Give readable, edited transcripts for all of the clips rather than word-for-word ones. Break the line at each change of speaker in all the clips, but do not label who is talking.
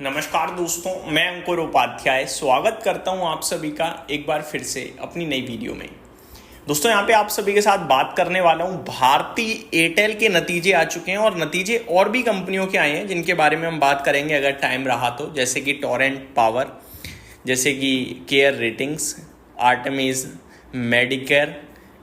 नमस्कार दोस्तों, मैं अंकुर उपाध्याय स्वागत करता हूं आप सभी का एक बार फिर से अपनी नई वीडियो में। दोस्तों यहाँ पे आप सभी के साथ बात करने वाला हूं भारती एयरटेल के नतीजे आ चुके हैं और नतीजे और भी कंपनियों के आए हैं जिनके बारे में हम बात करेंगे अगर टाइम रहा तो, जैसे कि टोरेंट पावर, जैसे कि care ratings, Artemis, Medicare,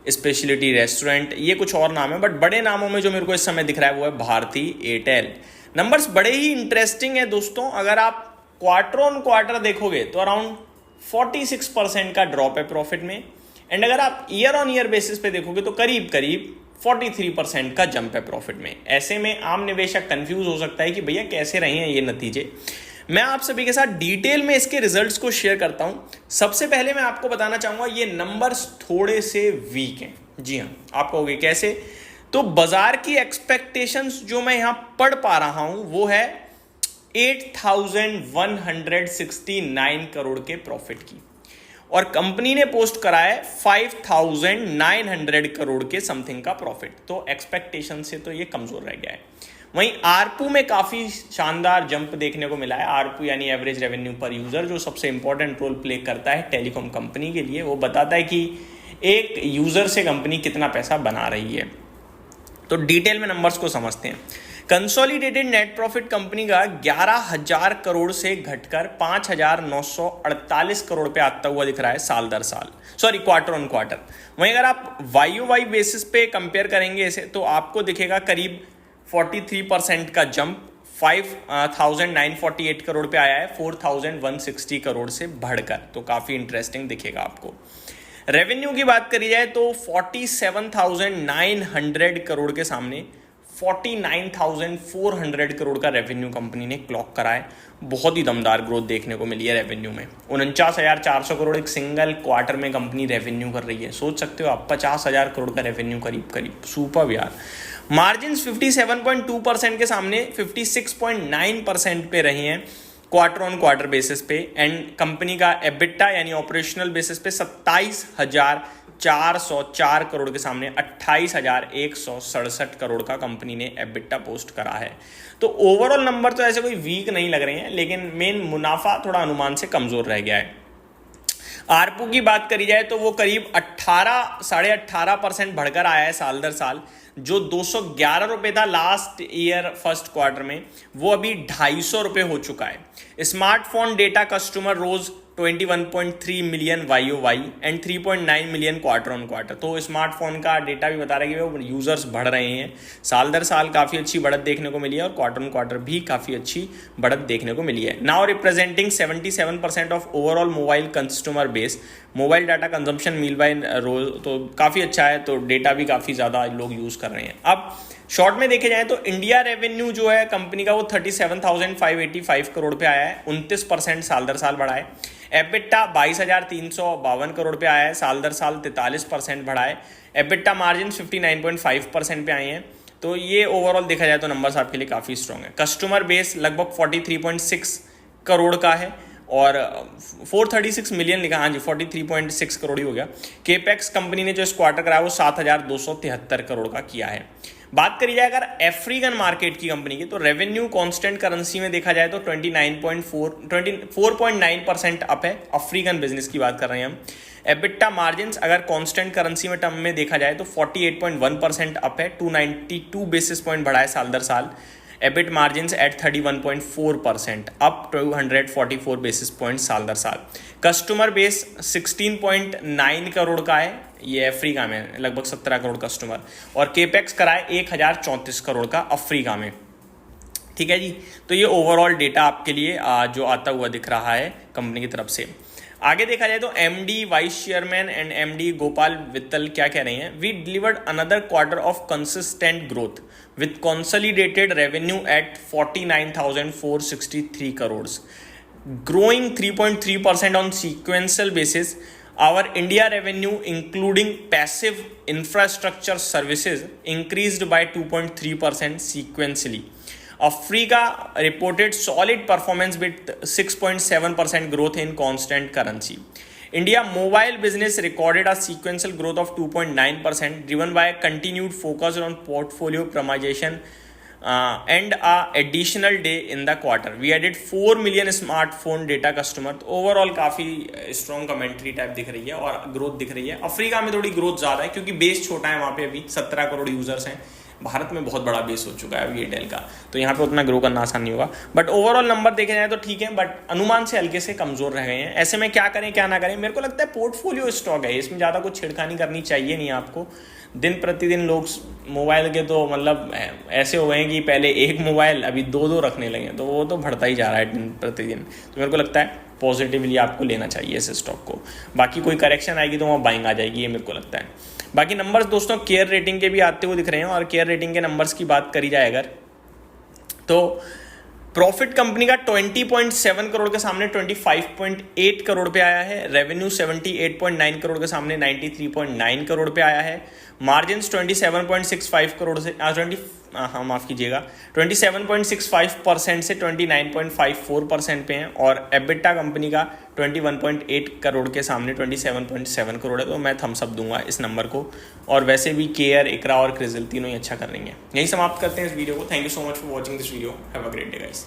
speciality restaurant, ये कुछ और नाम है बट बड़े नामों में जो मेरे को इस समय दिख रहा है वो है भारती एयरटेल। नंबर्स बड़े ही इंटरेस्टिंग है दोस्तों। अगर आप क्वार्टर ऑन क्वार्टर देखोगे तो अराउंड 46% का ड्रॉप है प्रॉफिट में, एंड अगर आप ईयर ऑन ईयर बेसिस पे देखोगे तो करीब करीब 43% का जंप है प्रॉफिट में। ऐसे में आम निवेशक कंफ्यूज हो सकता है कि भैया कैसे रहे हैं ये नतीजे। मैं आप सभी के साथ डिटेल में इसके रिजल्ट्स को शेयर करता हूं। सबसे पहले मैं आपको बताना चाहूंगा ये नंबर्स थोड़े से वीक हैं। जी हाँ, आप कहोगे कैसे? तो बाजार की एक्सपेक्टेशंस जो मैं यहां पढ़ पा रहा हूं वो है 8,169 करोड़ के प्रॉफिट की, और कंपनी ने पोस्ट करा है 5,900 करोड़ के समथिंग का प्रॉफिट। तो एक्सपेक्टेशन से तो ये कमजोर रह गया है। वहीं आरपू में काफी शानदार जंप देखने को मिला है। आरपू यानी एवरेज रेवेन्यू पर यूजर, जो सबसे इंपॉर्टेंट रोल प्ले करता है टेलीकॉम कंपनी के लिए। वो बताता है कि एक यूजर से कंपनी कितना पैसा बना रही है। तो डिटेल में नंबर्स को समझते हैं। कंसोलिडेटेड नेट प्रॉफिट कंपनी का 11,000 करोड़ से घटकर 5,948 करोड़ पे आता हुआ दिख रहा है साल दर साल, सॉरी क्वार्टर ऑन क्वार्टर। वहीं अगर आप वाई बेसिस पे कंपेयर करेंगे इसे तो आपको दिखेगा करीब 43% का जंप 5,948 करोड़ पे आया है 4,160 करोड़ से बढ़कर। तो काफी इंटरेस्टिंग दिखेगा आपको। रेवेन्यू की बात करी जाए तो 47,900 करोड़ के सामने 49,400 करोड़ का रेवेन्यू कंपनी ने क्लॉक करा है। बहुत ही दमदार ग्रोथ देखने को मिली है रेवेन्यू में। 49,400 करोड़ एक सिंगल क्वार्टर में कंपनी रेवेन्यू कर रही है। सोच सकते हो आप, 50,000 करोड़ का रेवेन्यू करीब करीब। सुपर यार। मार्जिन 57.2% के सामने 56.9% पे रही हैं क्वार्टर ऑन क्वार्टर बेसिस पे, एंड कंपनी का एबिटा यानी ऑपरेशनल बेसिस पे 27,404 करोड़ के सामने 28,167 करोड़ का कंपनी ने एबिटा पोस्ट करा है। तो ओवरऑल नंबर तो ऐसे कोई वीक नहीं लग रहे हैं, लेकिन मेन मुनाफा थोड़ा अनुमान से कमजोर रह गया है। आरपू की बात करी जाए तो वो करीब 18.5% बढ़कर आया है साल दर साल। जो 211 रुपये था लास्ट ईयर फर्स्ट क्वार्टर में, वो अभी 250 रुपये हो चुका है। Smartphone data customer rose 21.3 million YoY and 3.9 million quarter on quarter. तो स्मार्टफोन का डेटा भी बता रहा है कि वो यूजर्स बढ़ रहे हैं। साल दर साल काफ़ी अच्छी बढ़त देखने को मिली है और क्वार्टर ऑन क्वार्टर भी काफ़ी अच्छी बढ़त देखने को मिली है। Now representing 77% of overall mobile customer base. Mobile data consumption meanwhile rose तो काफ़ी अच्छा है, तो डेटा भी काफ़ी ज़्यादा लोग यूज़ कर रहे हैं। अब शॉर्ट में देखे जाए तो इंडिया रेवेन्यू जो है कंपनी का वो 37,585 करोड़ पे आया है, 29% साल दर साल बढ़ा है। एबिटा 22,352 करोड़ पे आया है, साल दर साल 43% बढ़ा है। एबिटा मार्जिन 59.5% पे आए हैं। तो ये ओवरऑल देखा जाए तो नंबर्स आपके लिए काफ़ी स्ट्रॉन्ग है। कस्टमर बेस लगभग 43.6 करोड़ का है और 436 मिलियन लिखा, हाँ जी 43.6 करोड़ ही हो गया। केपेक्स कंपनी ने जो इस क्वार्टर कराया वो 7,273 करोड़ का किया है। बात करी जाए अगर अफ्रीकन मार्केट की कंपनी की, तो रेवेन्यू कांस्टेंट करेंसी में देखा जाए तो 24.9% अप है। अफ्रीकन बिजनेस की बात कर रहे हैं हम। एबिटा मार्जिन अगर कांस्टेंट करेंसी में टर्म में देखा जाए तो 48.1% अप है, 292 बेसिस पॉइंट बढ़ा है साल दर साल। EBIT margin at 31.4% up 244 basis point साल दर साल। कस्टमर बेस 16.9 करोड़ का है, ये अफ्रीका में लगभग 17 करोड़ कस्टमर, और केपेक्स कराए 1,034 करोड़ का अफ्रीका में। ठीक है जी, तो ये ओवरऑल डेटा आपके लिए जो आता हुआ दिख रहा है कंपनी की तरफ से। आगे देखा जाए तो MD vice chairman and MD Gopal Vittal क्या कह रहे हैं? We delivered another quarter of consistent growth with consolidated revenue at 49,463 crore, growing 3.3% on sequential basis. Our India revenue, including passive infrastructure services, increased by 2.3% sequentially. Africa reported solid performance with 6.7% growth in constant currency. India mobile business recorded a sequential growth of 2.9%, driven by a continued focus on portfolio premiumization and uh additional day in the quarter, we added 4 million smartphone data customer. तो overall काफ़ी strong commentary type दिख रही है और growth दिख रही है। Africa में थोड़ी ग्रोथ ज़्यादा है क्योंकि बेस छोटा है वहाँ पे, अभी 17 करोड़ यूजर्स हैं। भारत में बहुत बड़ा बेस हो चुका है अभी एयरटेल का, तो यहाँ पे उतना ग्रो करना आसान नहीं होगा। बट ओवरऑल नंबर देखे जाए तो ठीक है, बट अनुमान से हल्के से कमजोर रह गए हैं। ऐसे में क्या करें क्या ना करें, मेरे को लगता है पोर्टफोलियो स्टॉक है, इसमें ज़्यादा कुछ छेड़खानी करनी चाहिए नहीं आपको। दिन प्रतिदिन लोग मोबाइल के तो मतलब ऐसे हो गए हैं कि पहले एक मोबाइल अभी दो दो रखने लगे, तो वो तो बढ़ता ही जा रहा है दिन प्रतिदिन। तो मेरे को लगता है पॉजिटिवली आपको लेना चाहिए इस स्टॉक को। बाकी कोई करेक्शन आएगी तो वहाँ बाइंग आ जाएगी, ये मेरे को लगता है। बाकी नंबर्स दोस्तों केयर रेटिंग के भी आते हुए दिख रहे हैं, और केयर रेटिंग के नंबर्स की बात करी जाए अगर, तो प्रॉफिट कंपनी का 20.7 करोड़ के सामने 25.8 करोड़ पे आया है। रेवेन्यू 78.9 करोड़ के सामने 93.9 करोड़ पे आया है। मार्जिन्स 27.65 करोड़ से 27.65% से 29.54% पे हैं, और एबिटा कंपनी का 21.8 करोड़ के सामने 27.7 करोड़ है। तो मैं थम्स अप दूंगा इस नंबर को। और वैसे भी केयर, इकरा और क्रिजल तीनों ही अच्छा कर रही हैं। यही समाप्त करते हैं इस वीडियो को। Thank you so much for watching this video. Have a great day guys.